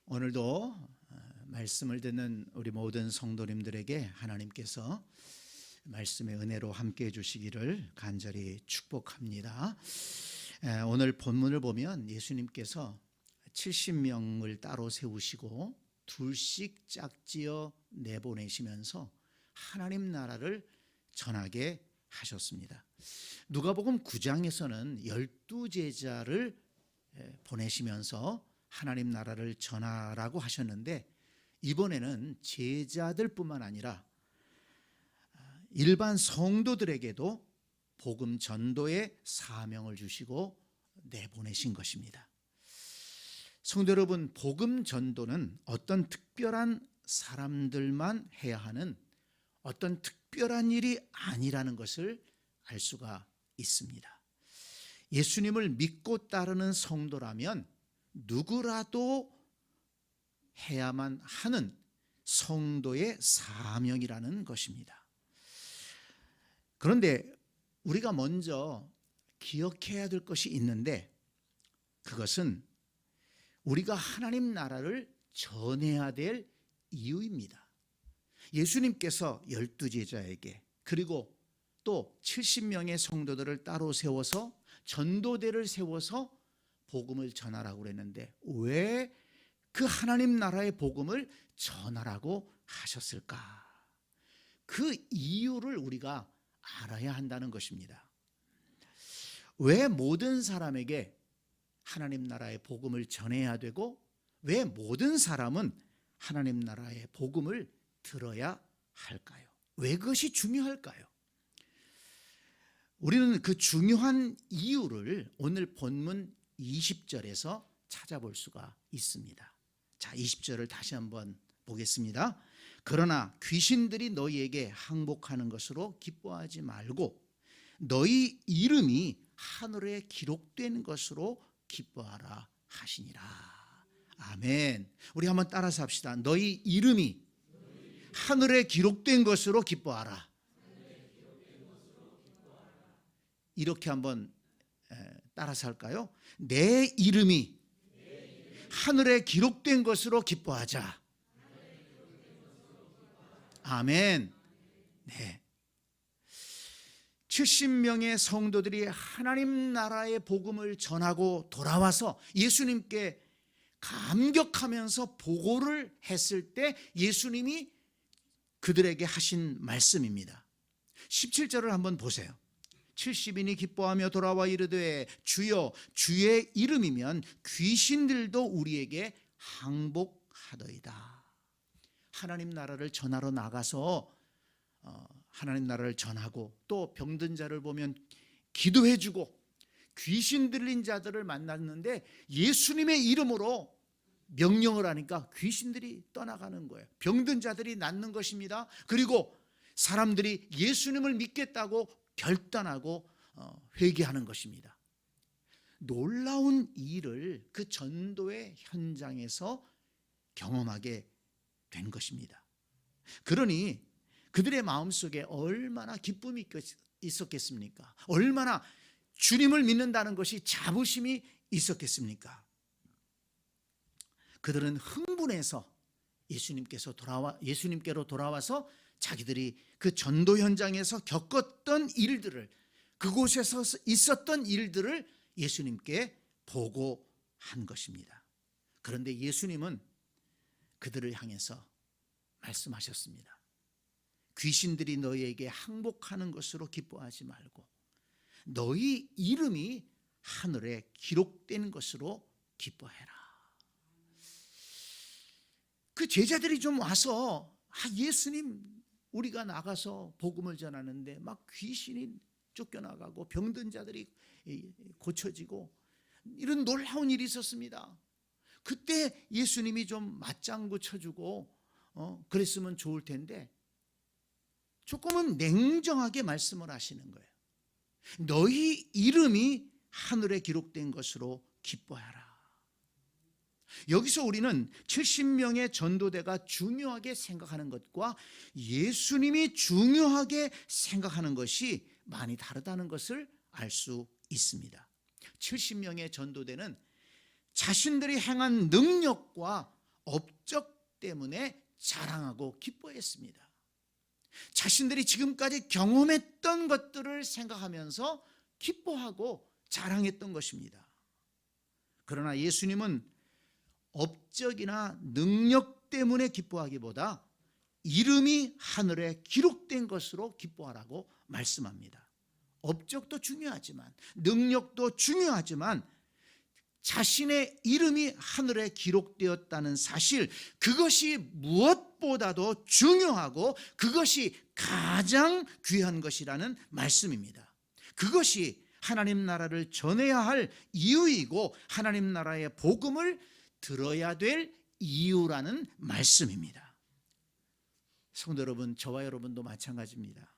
오늘도 말씀을 듣는 우리 모든 성도님들에게 하나님께서 말씀의 은혜로 함께해 주시기를 간절히 축복합니다. 오늘 본문을 보면 예수님께서 70명을 따로 세우시고 둘씩 짝지어 내보내시면서 하나님 나라를 전하게 하셨습니다. 누가복음 9장에서는 12제자를 보내시면서 하나님 나라를 전하라고 하셨는데, 이번에는 제자들뿐만 아니라 일반 성도들에게도 복음 전도의 사명을 주시고 내보내신 것입니다. 성도 여러분, 복음 전도는 어떤 특별한 사람들만 해야 하는 어떤 특별한 일이 아니라는 것을 알 수가 있습니다. 예수님을 믿고 따르는 성도라면 누구라도 해야만 하는 성도의 사명이라는 것입니다. 그런데 우리가 먼저 기억해야 될 것이 있는데, 그것은 우리가 하나님 나라를 전해야 될 이유입니다. 예수님께서 12제자에게 그리고 또 70명의 성도들을 따로 세워서 전도대를 세워서 복음을 전하라고 그랬는데, 왜 그 하나님 나라의 복음을 전하라고 하셨을까? 그 이유를 우리가 알아야 한다는 것입니다. 왜 모든 사람에게 하나님 나라의 복음을 전해야 되고, 왜 모든 사람은 하나님 나라의 복음을 들어야 할까요? 왜 그것이 중요할까요? 우리는 그 중요한 이유를 오늘 본문 20절에서 찾아볼 수가 있습니다. 자, 20절을 다시 한번 보겠습니다. 그러나 귀신들이 너희에게 항복하는 것으로 기뻐하지 말고 너희 이름이 하늘에 기록된 것으로 기뻐하라 하시니라. 아멘. 우리 한번 따라서 합시다. 너희 이름이 하늘에 기록된 것으로 기뻐하라. 이렇게 한번 따라서 할까요? 내 이름이 하늘에 기록된 것으로 기뻐하자. 아멘. 네. 70명의 성도들이 하나님 나라의 복음을 전하고 돌아와서 예수님께 감격하면서 보고를 했을 때 예수님이 그들에게 하신 말씀입니다. 17절을 한번 보세요. 70인이 기뻐하며 돌아와 이르되 주여 주의 이름이면 귀신들도 우리에게 항복하더이다. 하나님 나라를 전하러 나가서 하나님 나라를 전하고 또 병든 자를 보면 기도해주고 귀신 들린 자들을 만났는데 예수님의 이름으로 명령을 하니까 귀신들이 떠나가는 거예요. 병든 자들이 낫는 것입니다. 그리고 사람들이 예수님을 믿겠다고 결단하고 회개하는 것입니다. 놀라운 일을 그 전도의 현장에서 경험하게 된 것입니다. 그러니 그들의 마음속에 얼마나 기쁨이 있었겠습니까? 얼마나 주님을 믿는다는 것이 자부심이 있었겠습니까? 그들은 흥분해서 예수님께로 돌아와서 자기들이 그 전도 현장에서 겪었던 일들을, 그곳에서 있었던 일들을 예수님께 보고한 것입니다. 그런데 예수님은 그들을 향해서 말씀하셨습니다. 귀신들이 너희에게 항복하는 것으로 기뻐하지 말고 너희 이름이 하늘에 기록된 것으로 기뻐해라. 그 제자들이 좀 와서 예수님, 우리가 나가서 복음을 전하는데 막 귀신이 쫓겨나가고 병든 자들이 고쳐지고 이런 놀라운 일이 있었습니다. 그때 예수님이 좀 맞장구 쳐주고 그랬으면 좋을 텐데 조금은 냉정하게 말씀을 하시는 거예요. 너희 이름이 하늘에 기록된 것으로 기뻐하라. 여기서 우리는 70명의 전도대가 중요하게 생각하는 것과 예수님이 중요하게 생각하는 것이 많이 다르다는 것을 알 수 있습니다. 70명의 전도대는 자신들이 행한 능력과 업적 때문에 자랑하고 기뻐했습니다. 자신들이 지금까지 경험했던 것들을 생각하면서 기뻐하고 자랑했던 것입니다. 그러나 예수님은 업적이나 능력 때문에 기뻐하기보다 이름이 하늘에 기록된 것으로 기뻐하라고 말씀합니다. 업적도 중요하지만, 능력도 중요하지만, 자신의 이름이 하늘에 기록되었다는 사실, 그것이 무엇보다도 중요하고 그것이 가장 귀한 것이라는 말씀입니다. 그것이 하나님 나라를 전해야 할 이유이고 하나님 나라의 복음을 들어야 될 이유라는 말씀입니다. 성도 여러분, 저와 여러분도 마찬가지입니다.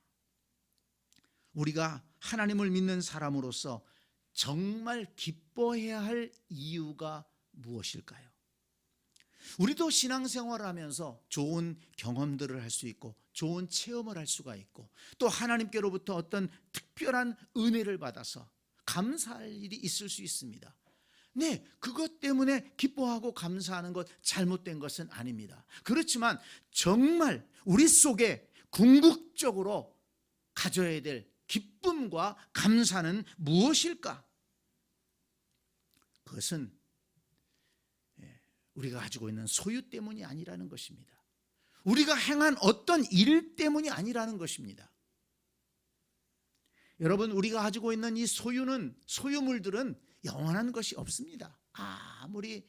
우리가 하나님을 믿는 사람으로서 정말 기뻐해야 할 이유가 무엇일까요? 우리도 신앙생활을 하면서 좋은 경험들을 할 수 있고 좋은 체험을 할 수가 있고 또 하나님께로부터 어떤 특별한 은혜를 받아서 감사할 일이 있을 수 있습니다. 네, 그것 때문에 기뻐하고 감사하는 것 잘못된 것은 아닙니다. 그렇지만 정말 우리 속에 궁극적으로 가져야 될 기쁨과 감사는 무엇일까? 그것은 우리가 가지고 있는 소유 때문이 아니라는 것입니다. 우리가 행한 어떤 일 때문이 아니라는 것입니다. 여러분, 우리가 가지고 있는 이 소유물들은 영원한 것이 없습니다. 아무리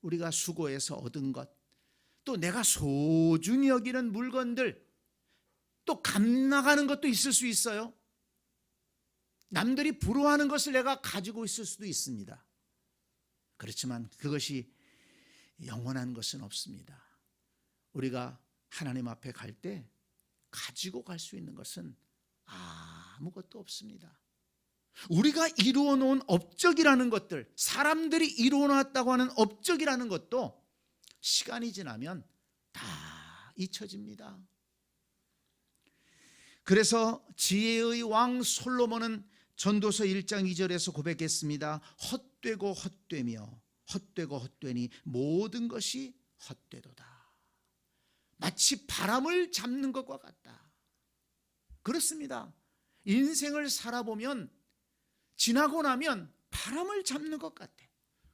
우리가 수고해서 얻은 것, 또 내가 소중히 여기는 물건들, 또 값나가는 것도 있을 수 있어요. 남들이 부러워하는 것을 내가 가지고 있을 수도 있습니다. 그렇지만 그것이 영원한 것은 없습니다. 우리가 하나님 앞에 갈 때 가지고 갈 수 있는 것은 아무것도 없습니다. 우리가 이루어 놓은 업적이라는 것들, 사람들이 이루어 놨다고 하는 업적이라는 것도 시간이 지나면 다 잊혀집니다. 그래서 지혜의 왕 솔로몬은 전도서 1장 2절에서 고백했습니다. 헛되고 헛되며 헛되고 헛되니 모든 것이 헛되도다. 마치 바람을 잡는 것과 같다. 그렇습니다. 인생을 살아보면 지나고 나면 바람을 잡는 것 같아.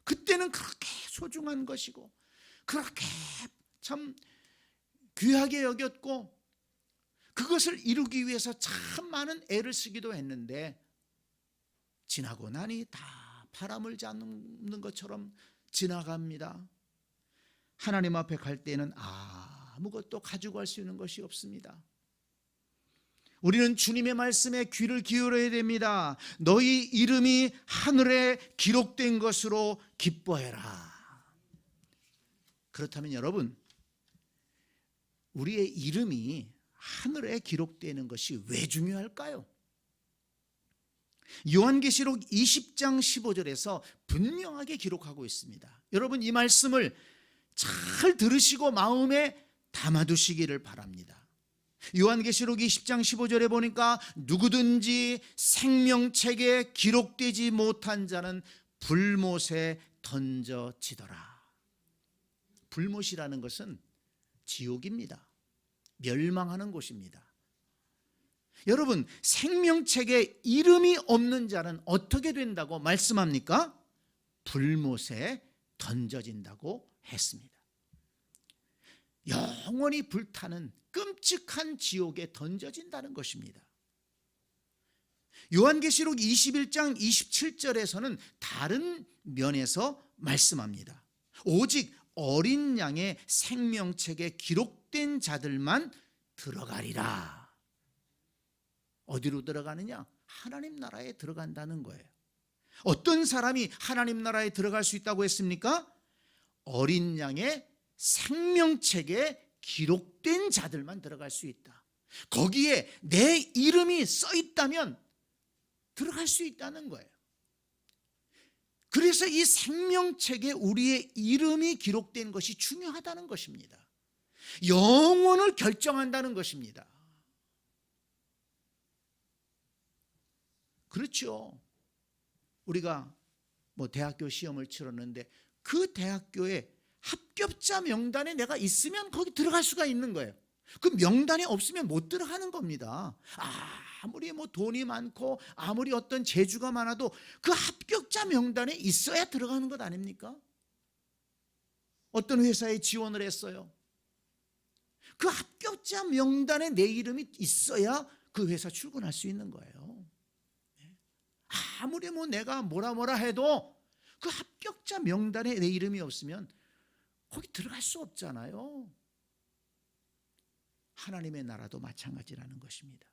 그때는 그렇게 소중한 것이고 그렇게 참 귀하게 여겼고 그것을 이루기 위해서 참 많은 애를 쓰기도 했는데 지나고 나니 다 바람을 잡는 것처럼 지나갑니다. 하나님 앞에 갈 때는 아무것도 가지고 갈 수 있는 것이 없습니다. 우리는 주님의 말씀에 귀를 기울여야 됩니다. 너희 이름이 하늘에 기록된 것으로 기뻐해라. 그렇다면 여러분, 우리의 이름이 하늘에 기록되는 것이 왜 중요할까요? 요한계시록 20장 15절에서 분명하게 기록하고 있습니다. 여러분, 이 말씀을 잘 들으시고 마음에 담아두시기를 바랍니다. 요한계시록 20장 15절에 보니까 누구든지 생명책에 기록되지 못한 자는 불못에 던져지더라. 불못이라는 것은 지옥입니다. 멸망하는 곳입니다. 여러분, 생명책에 이름이 없는 자는 어떻게 된다고 말씀합니까? 불못에 던져진다고 했습니다. 영원히 불타는 끔찍한 지옥에 던져진다는 것입니다. 요한계시록 21장 27절에서는 다른 면에서 말씀합니다. 오직 어린 양의 생명책에 기록된 자들만 들어가리라. 어디로 들어가느냐? 하나님 나라에 들어간다는 거예요. 어떤 사람이 하나님 나라에 들어갈 수 있다고 했습니까? 어린 양의 생명책에 기록된 자들만 들어갈 수 있다. 거기에 내 이름이 써 있다면 들어갈 수 있다는 거예요. 그래서 이 생명책에 우리의 이름이 기록된 것이 중요하다는 것입니다. 영혼을 결정한다는 것입니다. 그렇죠. 우리가 대학교 시험을 치렀는데 그 대학교에 합격자 명단에 내가 있으면 거기 들어갈 수가 있는 거예요. 그 명단이 없으면 못 들어가는 겁니다. 아무리 뭐 돈이 많고 아무리 어떤 재주가 많아도 그 합격자 명단에 있어야 들어가는 것 아닙니까? 어떤 회사에 지원을 했어요. 그 합격자 명단에 내 이름이 있어야 그 회사 출근할 수 있는 거예요. 아무리 뭐 내가 뭐라 해도 그 합격자 명단에 내 이름이 없으면 거기 들어갈 수 없잖아요. 하나님의 나라도 마찬가지라는 것입니다.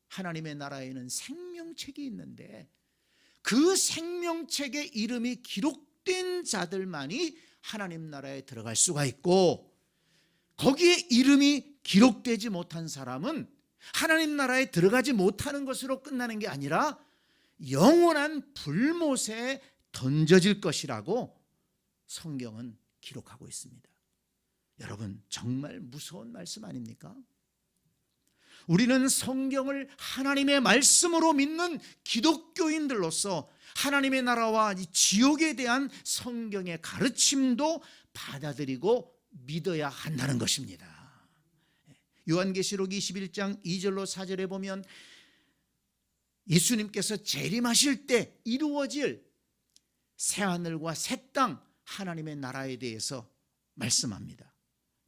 하나님의 나라에는 생명책이 있는데 그 생명책에 이름이 기록된 자들만이 하나님 나라에 들어갈 수가 있고, 거기에 이름이 기록되지 못한 사람은 하나님 나라에 들어가지 못하는 것으로 끝나는 게 아니라 영원한 불못에 던져질 것이라고 성경은 기록하고 있습니다. 여러분, 정말 무서운 말씀 아닙니까? 우리는 성경을 하나님의 말씀으로 믿는 기독교인들로서 하나님의 나라와 이 지옥에 대한 성경의 가르침도 받아들이고 믿어야 한다는 것입니다. 요한계시록 21장 2절로 4절에 보면 예수님께서 재림하실 때 이루어질 새하늘과 새 땅, 하나님의 나라에 대해서 말씀합니다.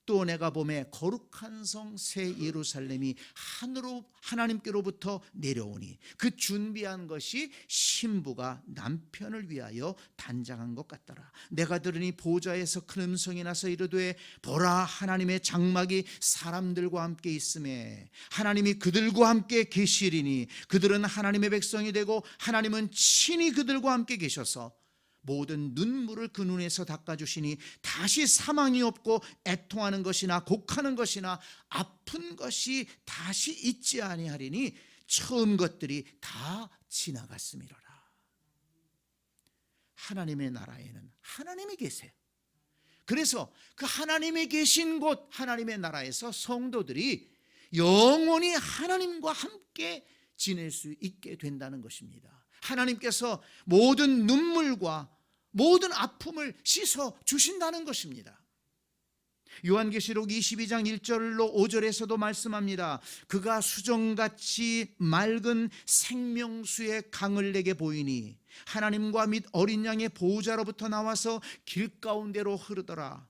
또 내가 보매 거룩한 성 새 예루살렘이 하나님께로부터 내려오니 그 준비한 것이 신부가 남편을 위하여 단장한 것 같더라. 내가 들으니 보좌에서 큰 음성이 나서 이르되 보라, 하나님의 장막이 사람들과 함께 있음에 하나님이 그들과 함께 계시리니 그들은 하나님의 백성이 되고 하나님은 친히 그들과 함께 계셔서 모든 눈물을 그 눈에서 닦아주시니 다시 사망이 없고 애통하는 것이나 곡하는 것이나 아픈 것이 다시 있지 아니하리니 처음 것들이 다 지나갔음이로라. 하나님의 나라에는 하나님이 계세요. 그래서 그 하나님이 계신 곳, 하나님의 나라에서 성도들이 영원히 하나님과 함께 지낼 수 있게 된다는 것입니다. 하나님께서 모든 눈물과 모든 아픔을 씻어 주신다는 것입니다. 요한계시록 22장 1절로 5절에서도 말씀합니다. 그가 수정같이 맑은 생명수의 강을 내게 보이니 하나님과 및 어린 양의 보호자로부터 나와서 길가운데로 흐르더라.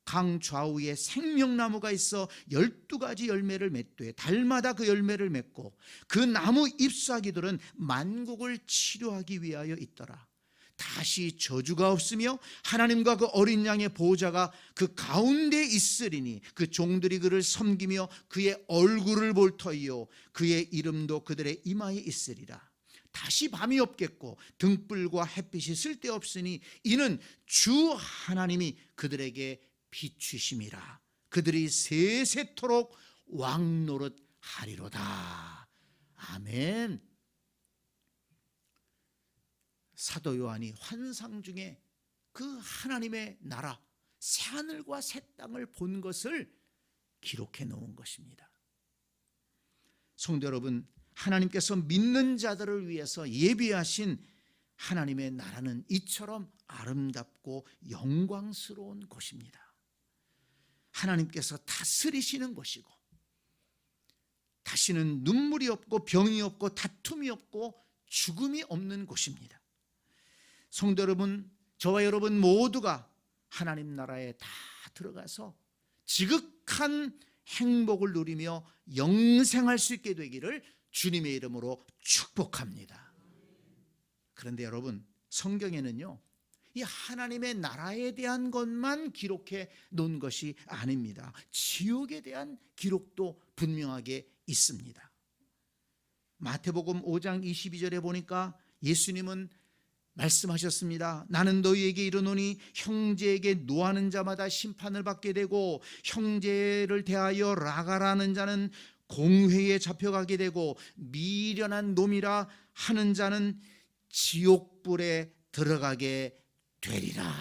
강 좌우에 생명나무가 있어 12가지 열매를 맺되 달마다 그 열매를 맺고 그 나무 잎사귀들은 만국을 치료하기 위하여 있더라. 다시 저주가 없으며 하나님과 그 어린 양의 보호자가 그 가운데 있으리니 그 종들이 그를 섬기며 그의 얼굴을 볼 터이요 그의 이름도 그들의 이마에 있으리라. 다시 밤이 없겠고 등불과 햇빛이 쓸데없으니 이는 주 하나님이 그들에게 비추심이라. 그들이 세세토록 왕노릇 하리로다. 아멘. 사도 요한이 환상 중에 그 하나님의 나라, 새하늘과 새 땅을 본 것을 기록해 놓은 것입니다. 성도 여러분, 하나님께서 믿는 자들을 위해서 예비하신 하나님의 나라는 이처럼 아름답고 영광스러운 곳입니다. 하나님께서 다스리시는 곳이고 다시는 눈물이 없고 병이 없고 다툼이 없고 죽음이 없는 곳입니다. 성도 여러분, 저와 여러분 모두가 하나님 나라에 다 들어가서 지극한 행복을 누리며 영생할 수 있게 되기를 주님의 이름으로 축복합니다. 그런데 여러분, 성경에는요, 이 하나님의 나라에 대한 것만 기록해 놓은 것이 아닙니다. 지옥에 대한 기록도 분명하게 있습니다. 마태복음 5장 22절에 보니까 예수님은 말씀하셨습니다. 나는 너희에게 이르노니 형제에게 노하는 자마다 심판을 받게 되고 형제를 대하여 라가라는 자는 공회에 잡혀가게 되고 미련한 놈이라 하는 자는 지옥불에 들어가게 되리라.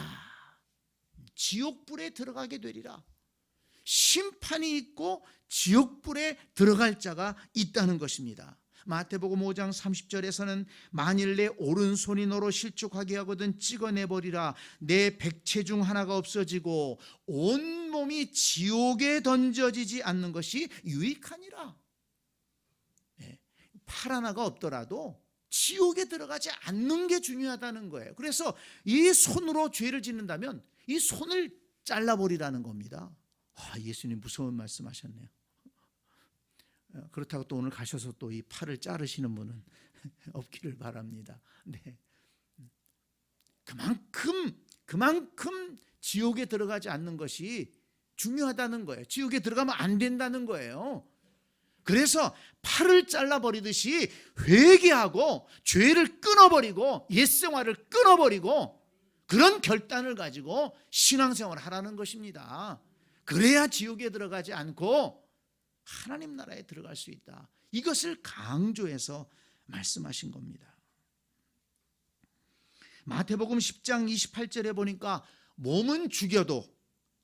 지옥불에 들어가게 되리라. 심판이 있고 지옥불에 들어갈 자가 있다는 것입니다. 마태복음 5장 30절에서는 만일 내 오른손이 너로 실족하게 하거든 찍어내버리라. 내 백체 중 하나가 없어지고 온몸이 지옥에 던져지지 않는 것이 유익하니라. 팔 하나가 없더라도 지옥에 들어가지 않는 게 중요하다는 거예요. 그래서 이 손으로 죄를 짓는다면 이 손을 잘라버리라는 겁니다. 예수님 무서운 말씀하셨네요. 그렇다고 또 오늘 가셔서 또 이 팔을 자르시는 분은 없기를 바랍니다. 네. 그만큼 지옥에 들어가지 않는 것이 중요하다는 거예요. 지옥에 들어가면 안 된다는 거예요. 그래서 팔을 잘라버리듯이 회개하고 죄를 끊어버리고 옛생활을 끊어버리고 그런 결단을 가지고 신앙생활을 하라는 것입니다. 그래야 지옥에 들어가지 않고 하나님 나라에 들어갈 수 있다. 이것을 강조해서 말씀하신 겁니다. 마태복음 10장 28절에 보니까 몸은 죽여도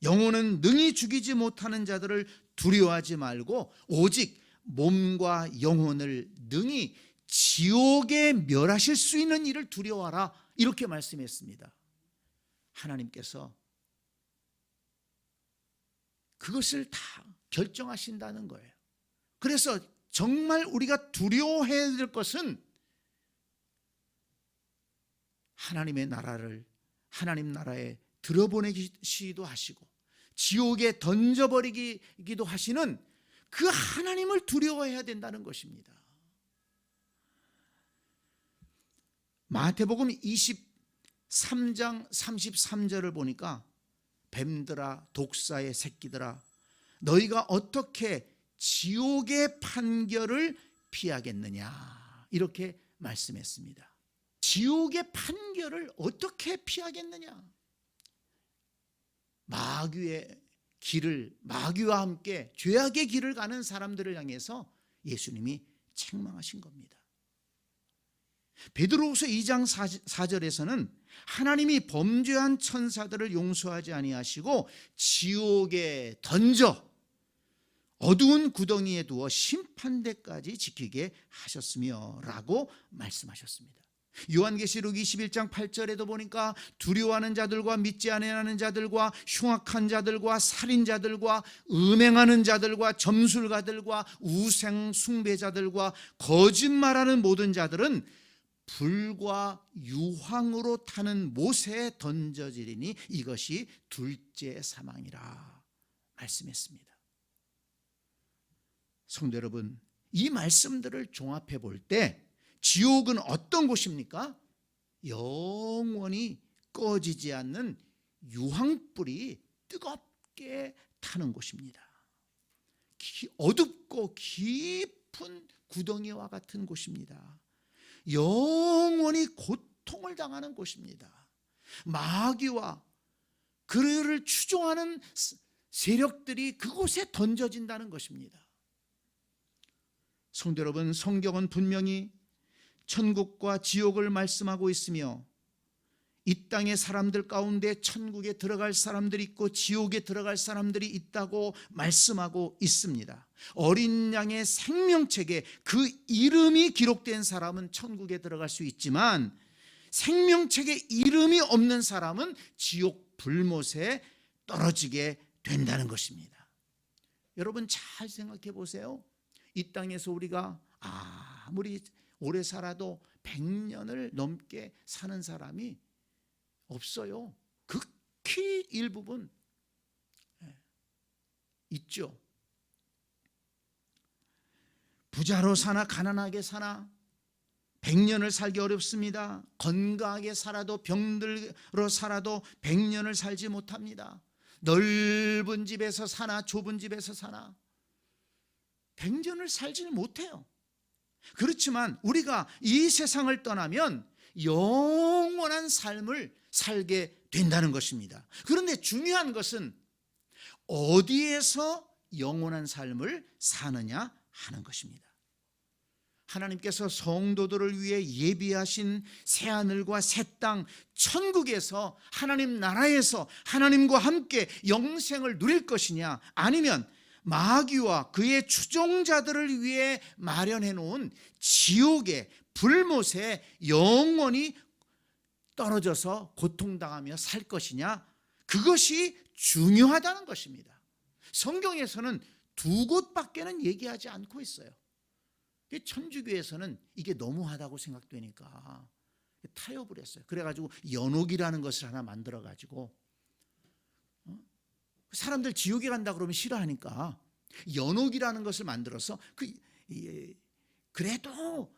영혼은 능히 죽이지 못하는 자들을 두려워하지 말고 오직 몸과 영혼을 능히 지옥에 멸하실 수 있는 일을 두려워하라. 이렇게 말씀했습니다. 하나님께서 그것을 다 결정하신다는 거예요. 그래서 정말 우리가 두려워해야 될 것은 하나님의 나라를 하나님 나라에 들어보내기도 하시고 지옥에 던져버리기도 하시는 그 하나님을 두려워해야 된다는 것입니다. 마태복음 23장 33절을 보니까 뱀들아 독사의 새끼들아 너희가 어떻게 지옥의 판결을 피하겠느냐 이렇게 말씀했습니다. 지옥의 판결을 어떻게 피하겠느냐. 마귀와 함께 죄악의 길을 가는 사람들을 향해서 예수님이 책망하신 겁니다. 베드로후서 2장 4절에서는 하나님이 범죄한 천사들을 용서하지 아니하시고 지옥에 던져 어두운 구덩이에 두어 심판대까지 지키게 하셨으며 라고 말씀하셨습니다. 요한계시록 21장 8절에도 보니까 두려워하는 자들과 믿지 아니하는 자들과 흉악한 자들과 살인자들과 음행하는 자들과 점술가들과 우상 숭배자들과 거짓말하는 모든 자들은 불과 유황으로 타는 못에 던져지리니 이것이 둘째 사망이라 말씀했습니다. 성도 여러분, 이 말씀들을 종합해 볼 때 지옥은 어떤 곳입니까? 영원히 꺼지지 않는 유황불이 뜨겁게 타는 곳입니다. 어둡고 깊은 구덩이와 같은 곳입니다. 영원히 고통을 당하는 곳입니다. 마귀와 그를 추종하는 세력들이 그곳에 던져진다는 것입니다. 성도 여러분, 성경은 분명히 천국과 지옥을 말씀하고 있으며 이 땅의 사람들 가운데 천국에 들어갈 사람들이 있고 지옥에 들어갈 사람들이 있다고 말씀하고 있습니다. 어린 양의 생명책에 그 이름이 기록된 사람은 천국에 들어갈 수 있지만 생명책에 이름이 없는 사람은 지옥 불못에 떨어지게 된다는 것입니다. 여러분 잘 생각해 보세요. 이 땅에서 우리가 아무리 오래 살아도 100년을 넘게 사는 사람이 없어요. 극히 일부분 있죠. 부자로 사나 가난하게 사나 100년을 살기 어렵습니다. 건강하게 살아도 병들어 살아도 100년을 살지 못합니다. 넓은 집에서 사나 좁은 집에서 사나 100년을 살지는 못해요. 그렇지만 우리가 이 세상을 떠나면 영원한 삶을 살게 된다는 것입니다. 그런데 중요한 것은 어디에서 영원한 삶을 사느냐 하는 것입니다. 하나님께서 성도들을 위해 예비하신 새하늘과 새 땅 천국에서 하나님 나라에서 하나님과 함께 영생을 누릴 것이냐, 아니면 마귀와 그의 추종자들을 위해 마련해 놓은 지옥의 불못에 영원히 떨어져서 고통당하며 살 것이냐, 그것이 중요하다는 것입니다. 성경에서는 두 곳밖에는 얘기하지 않고 있어요. 천주교에서는 이게 너무하다고 생각되니까 타협을 했어요. 그래가지고 연옥이라는 것을 하나 만들어가지고, 사람들 지옥에 간다 그러면 싫어하니까 연옥이라는 것을 만들어서 그래도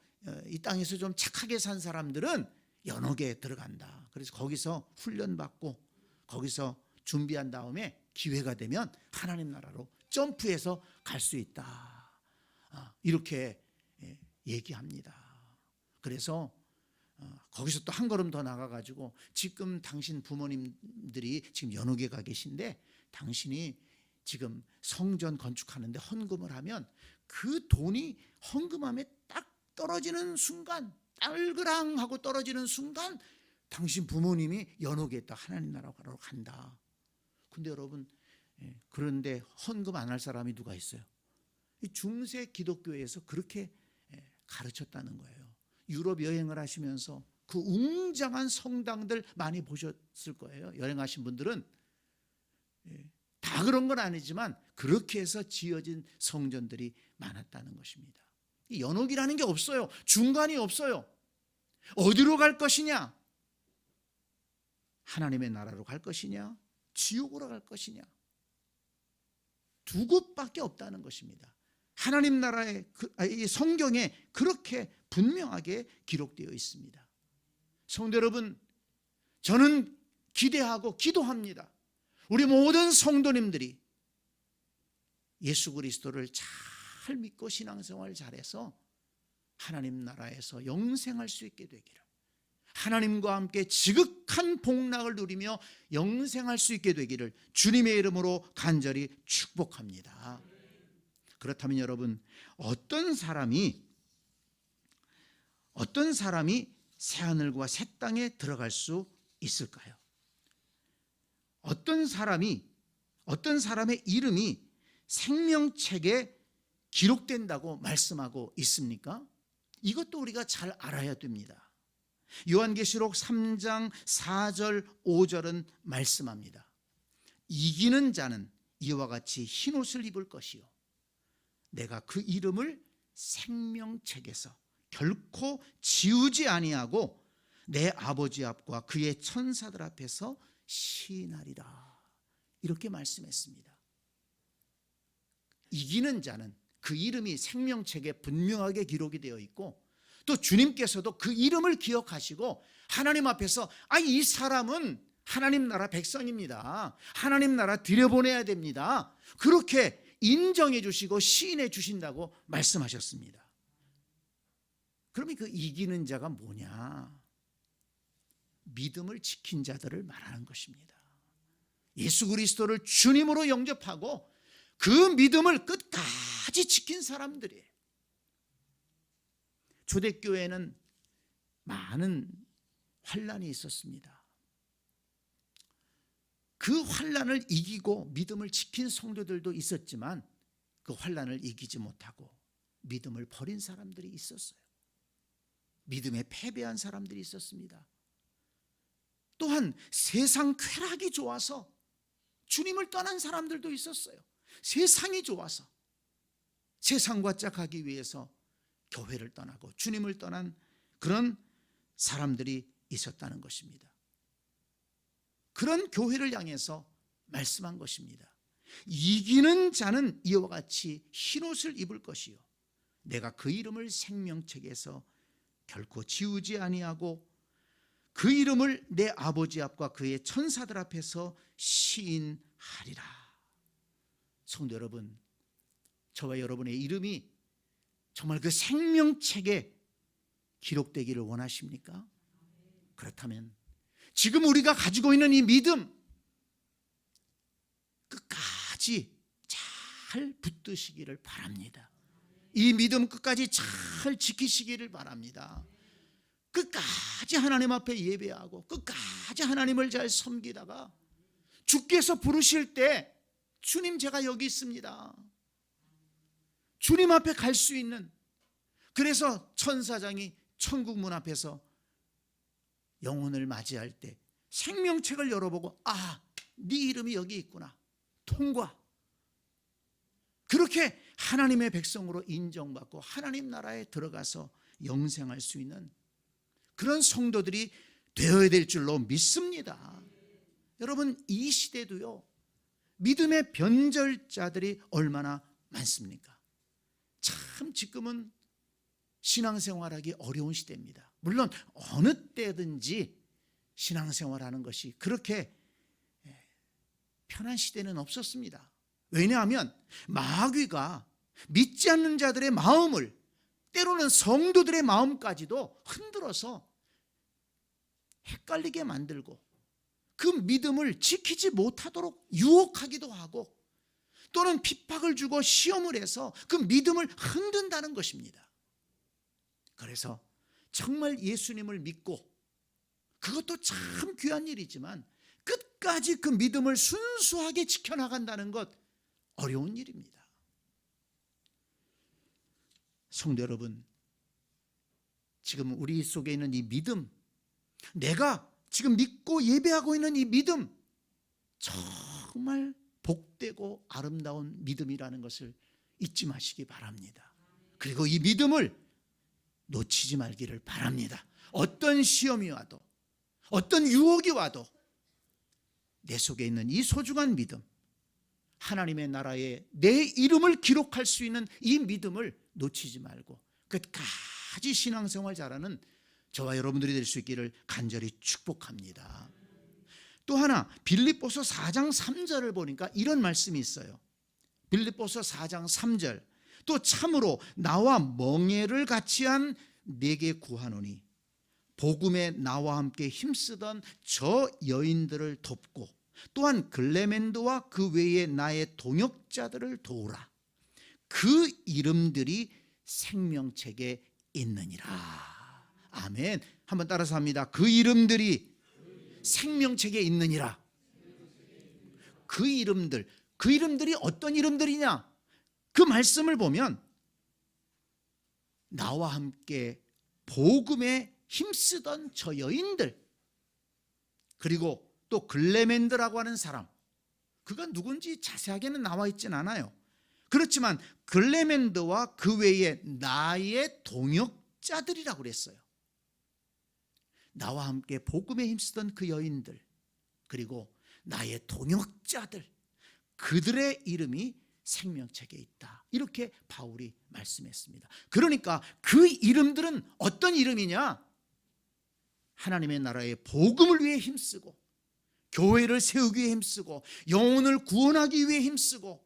이 땅에서 좀 착하게 산 사람들은 연옥에 들어간다. 그래서 거기서 훈련받고 거기서 준비한 다음에 기회가 되면 하나님 나라로 점프해서 갈 수 있다. 이렇게 얘기합니다. 그래서 거기서 또 한 걸음 더 나가가지고, 지금 당신 부모님들이 지금 연옥에 가 계신데 당신이 지금 성전 건축하는데 헌금을 하면 그 돈이 헌금함에 딱 떨어지는 순간, 딸그랑하고 떨어지는 순간 당신 부모님이 연옥에 있다, 하나님 나라로 간다. 근데 여러분, 그런데 헌금 안 할 사람이 누가 있어요? 이 중세 기독교에서 그렇게 가르쳤다는 거예요. 유럽 여행을 하시면서 그 웅장한 성당들 많이 보셨을 거예요. 여행하신 분들은 다 그런 건 아니지만 그렇게 해서 지어진 성전들이 많았다는 것입니다. 연옥이라는 게 없어요. 중간이 없어요. 어디로 갈 것이냐? 하나님의 나라로 갈 것이냐? 지옥으로 갈 것이냐? 두 곳밖에 없다는 것입니다. 하나님 나라의 성경에 그렇게 분명하게 기록되어 있습니다. 성도 여러분, 저는 기대하고 기도합니다. 우리 모든 성도님들이 예수 그리스도를 잘 믿고 신앙생활 잘해서 하나님 나라에서 영생할 수 있게 되기를, 하나님과 함께 지극한 복락을 누리며 영생할 수 있게 되기를 주님의 이름으로 간절히 축복합니다. 그렇다면 여러분, 어떤 사람이 새하늘과 새 땅에 들어갈 수 있을까요? 어떤 사람의 이름이 생명책에 기록된다고 말씀하고 있습니까? 이것도 우리가 잘 알아야 됩니다. 요한계시록 3장 4절 5절은 말씀합니다. 이기는 자는 이와 같이 흰옷을 입을 것이요, 내가 그 이름을 생명책에서 결코 지우지 아니하고 내 아버지 앞과 그의 천사들 앞에서 시인하리라. 이렇게 말씀했습니다. 이기는 자는 그 이름이 생명책에 분명하게 기록이 되어 있고, 또 주님께서도 그 이름을 기억하시고 하나님 앞에서 이 사람은 하나님 나라 백성입니다, 하나님 나라 들여보내야 됩니다, 그렇게 인정해 주시고 시인해 주신다고 말씀하셨습니다. 그러면 그 이기는 자가 뭐냐? 믿음을 지킨 자들을 말하는 것입니다. 예수 그리스도를 주님으로 영접하고 그 믿음을 끝까지 지킨 사람들이에요. 초대교회는 많은 환난이 있었습니다. 그 환난을 이기고 믿음을 지킨 성도들도 있었지만 그 환난을 이기지 못하고 믿음을 버린 사람들이 있었어요. 믿음에 패배한 사람들이 있었습니다. 또한 세상 쾌락이 좋아서 주님을 떠난 사람들도 있었어요. 세상이 좋아서 세상과 짝하기 위해서 교회를 떠나고 주님을 떠난 그런 사람들이 있었다는 것입니다. 그런 교회를 향해서 말씀한 것입니다. 이기는 자는 이와 같이 흰옷을 입을 것이요, 내가 그 이름을 생명책에서 결코 지우지 아니하고 그 이름을 내 아버지 앞과 그의 천사들 앞에서 시인하리라. 성도 여러분, 저와 여러분의 이름이 정말 그 생명책에 기록되기를 원하십니까? 그렇다면 지금 우리가 가지고 있는 이 믿음 끝까지 잘 붙드시기를 바랍니다. 이 믿음 끝까지 잘 지키시기를 바랍니다. 끝까지 하나님 앞에 예배하고 끝까지 하나님을 잘 섬기다가 주께서 부르실 때 주님 제가 여기 있습니다, 주님 앞에 갈 수 있는, 그래서 천사장이 천국 문 앞에서 영혼을 맞이할 때 생명책을 열어보고 네 이름이 여기 있구나, 통과. 그렇게 하나님의 백성으로 인정받고 하나님 나라에 들어가서 영생할 수 있는 그런 성도들이 되어야 될 줄로 믿습니다. 여러분, 이 시대도요, 믿음의 변절자들이 얼마나 많습니까? 참 지금은 신앙생활하기 어려운 시대입니다. 물론 어느 때든지 신앙생활하는 것이 그렇게 편한 시대는 없었습니다. 왜냐하면 마귀가 믿지 않는 자들의 마음을, 때로는 성도들의 마음까지도 흔들어서 헷갈리게 만들고 그 믿음을 지키지 못하도록 유혹하기도 하고, 또는 핍박을 주고 시험을 해서 그 믿음을 흔든다는 것입니다. 그래서 정말 예수님을 믿고, 그것도 참 귀한 일이지만 끝까지 그 믿음을 순수하게 지켜나간다는 것, 어려운 일입니다. 성도 여러분, 지금 우리 속에 있는 이 믿음, 내가 지금 믿고 예배하고 있는 이 믿음, 정말 복되고 아름다운 믿음이라는 것을 잊지 마시기 바랍니다. 그리고 이 믿음을 놓치지 말기를 바랍니다. 어떤 시험이 와도, 어떤 유혹이 와도 내 속에 있는 이 소중한 믿음, 하나님의 나라에 내 이름을 기록할 수 있는 이 믿음을 놓치지 말고 끝까지 신앙생활 잘하는 저와 여러분들이 될 수 있기를 간절히 축복합니다. 또 하나, 빌립보서 4장 3절을 보니까 이런 말씀이 있어요. 빌립보서 4장 3절, 또 참으로 나와 멍에를 같이 한 내게 구하노니 복음에 나와 함께 힘쓰던 저 여인들을 돕고 또한 글레멘드와 그 외에 나의 동역자들을 도우라. 그 이름들이 생명책에 있느니라. 아멘. 한번 따라서 합니다. 그 이름들이 생명책에 있느니라. 그 이름들이 어떤 이름들이냐? 그 말씀을 보면 나와 함께 복음에 힘쓰던 저 여인들, 그리고 또 글레멘드라고 하는 사람, 그가 누군지 자세하게는 나와 있진 않아요. 그렇지만 글레멘드와 그 외에 나의 동역자들이라고 그랬어요. 나와 함께 복음에 힘쓰던 그 여인들, 그리고 나의 동역자들, 그들의 이름이 생명책에 있다. 이렇게 바울이 말씀했습니다. 그러니까 그 이름들은 어떤 이름이냐? 하나님의 나라의 복음을 위해 힘쓰고, 교회를 세우기 위해 힘쓰고, 영혼을 구원하기 위해 힘쓰고,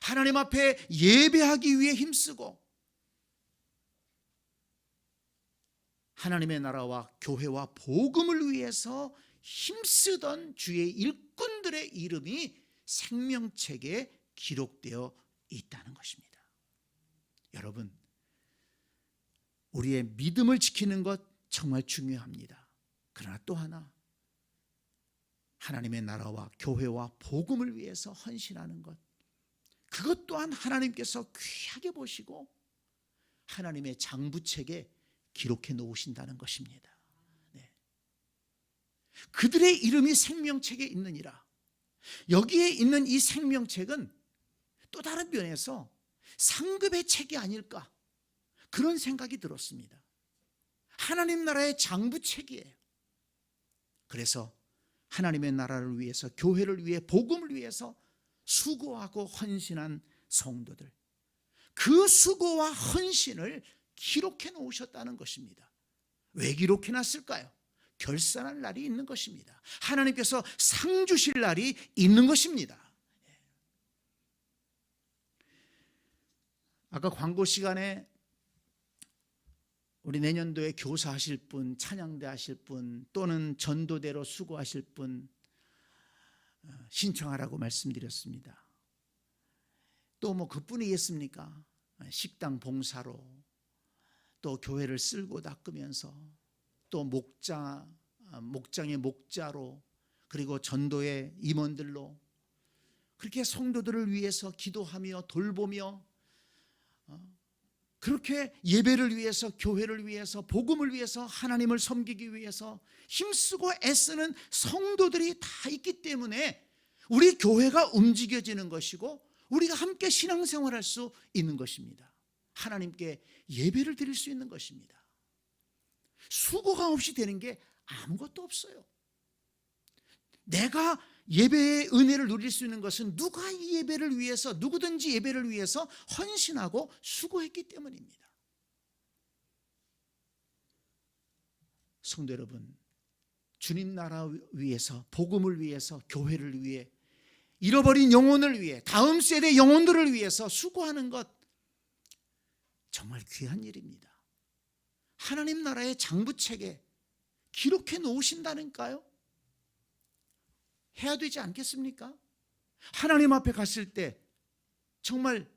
하나님 앞에 예배하기 위해 힘쓰고, 하나님의 나라와 교회와 복음을 위해서 힘쓰던 주의 일꾼들의 이름이 생명책에 기록되어 있다는 것입니다. 여러분, 우리의 믿음을 지키는 것 정말 중요합니다. 그러나 또 하나, 하나님의 나라와 교회와 복음을 위해서 헌신하는 것, 그것 또한 하나님께서 귀하게 보시고 하나님의 장부책에 기록해 놓으신다는 것입니다. 네. 그들의 이름이 생명책에 있느니라. 여기에 있는 이 생명책은 또 다른 면에서 상급의 책이 아닐까, 그런 생각이 들었습니다. 하나님 나라의 장부책이에요. 그래서 하나님의 나라를 위해서, 교회를 위해, 복음을 위해서 수고하고 헌신한 성도들, 그 수고와 헌신을 기록해 놓으셨다는 것입니다. 왜 기록해 놨을까요? 결산할 날이 있는 것입니다. 하나님께서 상 주실 날이 있는 것입니다. 아까 광고 시간에 우리 내년도에 교사하실 분, 찬양대 하실 분, 또는 전도대로 수고하실 분 신청하라고 말씀드렸습니다. 또 뭐 그뿐이겠습니까? 식당 봉사로, 또 교회를 쓸고 닦으면서, 또 목장의 목자로, 그리고 전도의 임원들로, 그렇게 성도들을 위해서 기도하며 돌보며 그렇게 예배를 위해서, 교회를 위해서, 복음을 위해서, 하나님을 섬기기 위해서 힘쓰고 애쓰는 성도들이 다 있기 때문에 우리 교회가 움직여지는 것이고 우리가 함께 신앙생활할 수 있는 것입니다. 하나님께 예배를 드릴 수 있는 것입니다. 수고가 없이 되는 게 아무것도 없어요. 내가 예배의 은혜를 누릴 수 있는 것은 누가 이 예배를 위해서, 누구든지 예배를 위해서 헌신하고 수고했기 때문입니다. 성도 여러분, 주님 나라 위해서, 복음을 위해서, 교회를 위해, 잃어버린 영혼을 위해, 다음 세대 영혼들을 위해서 수고하는 것 정말 귀한 일입니다. 하나님 나라의 장부책에 기록해 놓으신다니까요. 해야 되지 않겠습니까? 하나님 앞에 갔을 때 정말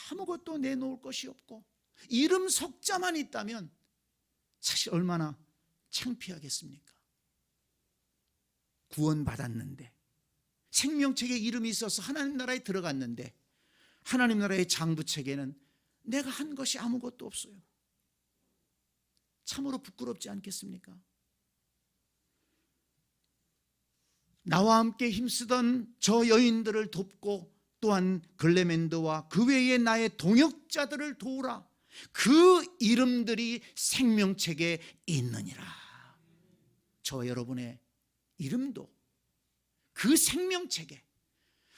아무것도 내놓을 것이 없고 이름 석자만 있다면 사실 얼마나 창피하겠습니까? 구원받았는데, 생명책에 이름이 있어서 하나님 나라에 들어갔는데 하나님 나라의 장부책에는 내가 한 것이 아무것도 없어요. 참으로 부끄럽지 않겠습니까? 나와 함께 힘쓰던 저 여인들을 돕고 또한 글레멘도와 그 외에 나의 동역자들을 도우라. 그 이름들이 생명책에 있느니라. 저와 여러분의 이름도 그 생명책에,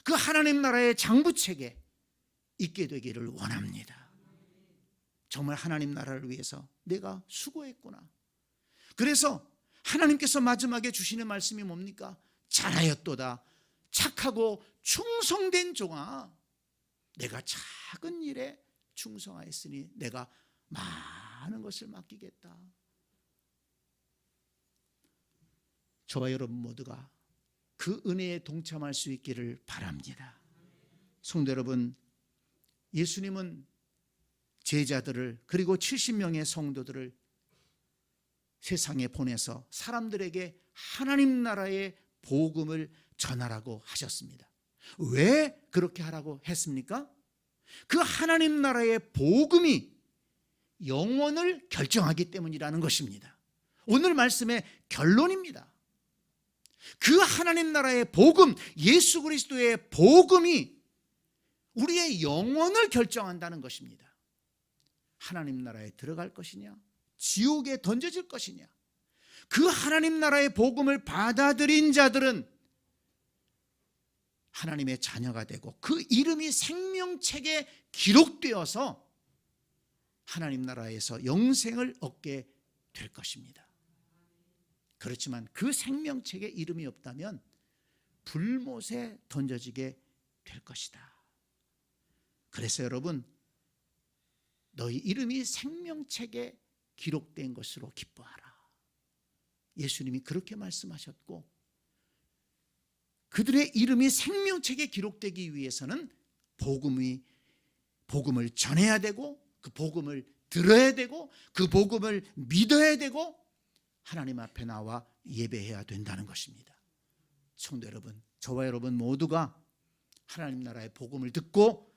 그 하나님 나라의 장부책에 있게 되기를 원합니다. 정말 하나님 나라를 위해서 내가 수고했구나. 그래서 하나님께서 마지막에 주시는 말씀이 뭡니까? 잘하였도다 착하고 충성된 종아, 내가 작은 일에 충성하였으니 내가 많은 것을 맡기겠다. 저와 여러분 모두가 그 은혜에 동참할 수 있기를 바랍니다. 성도 여러분, 예수님은 제자들을, 그리고 70명의 성도들을 세상에 보내서 사람들에게 하나님 나라의 복음을 전하라고 하셨습니다. 왜 그렇게 하라고 했습니까? 그 하나님 나라의 복음이 영혼을 결정하기 때문이라는 것입니다. 오늘 말씀의 결론입니다. 그 하나님 나라의 복음, 예수 그리스도의 복음이 우리의 영혼을 결정한다는 것입니다. 하나님 나라에 들어갈 것이냐, 지옥에 던져질 것이냐. 그 하나님 나라의 복음을 받아들인 자들은 하나님의 자녀가 되고 그 이름이 생명책에 기록되어서 하나님 나라에서 영생을 얻게 될 것입니다. 그렇지만 그 생명책에 이름이 없다면 불못에 던져지게 될 것이다. 그래서 여러분, 너희 이름이 생명책에 기록된 것으로 기뻐하라. 예수님이 그렇게 말씀하셨고, 그들의 이름이 생명책에 기록되기 위해서는 복음을 전해야 되고, 그 복음을 들어야 되고, 그 복음을 믿어야 되고, 하나님 앞에 나와 예배해야 된다는 것입니다. 성도 여러분, 저와 여러분 모두가 하나님 나라의 복음을 듣고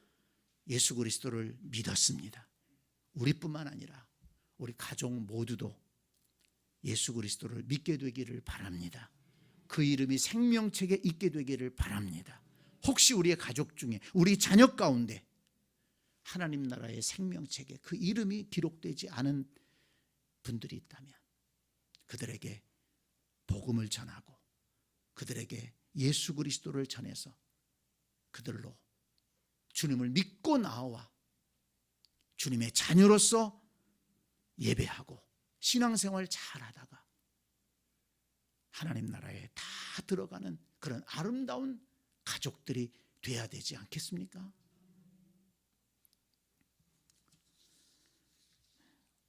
예수 그리스도를 믿었습니다. 우리뿐만 아니라 우리 가족 모두도 예수 그리스도를 믿게 되기를 바랍니다. 그 이름이 생명책에 있게 되기를 바랍니다. 혹시 우리의 가족 중에, 우리 자녀 가운데 하나님 나라의 생명책에 그 이름이 기록되지 않은 분들이 있다면 그들에게 복음을 전하고 그들에게 예수 그리스도를 전해서 그들로 주님을 믿고 나와 주님의 자녀로서 예배하고 신앙생활 잘하다가 하나님 나라에 다 들어가는 그런 아름다운 가족들이 돼야 되지 않겠습니까?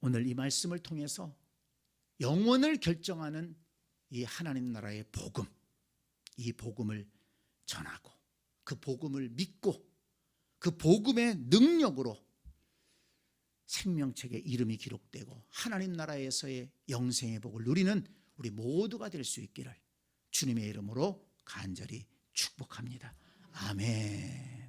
오늘 이 말씀을 통해서 영혼을 결정하는 이 하나님 나라의 복음, 이 복음을 전하고 그 복음을 믿고 그 복음의 능력으로 생명책에 이름이 기록되고 하나님 나라에서의 영생의 복을 누리는 우리 모두가 될 수 있기를 주님의 이름으로 간절히 축복합니다. 아멘.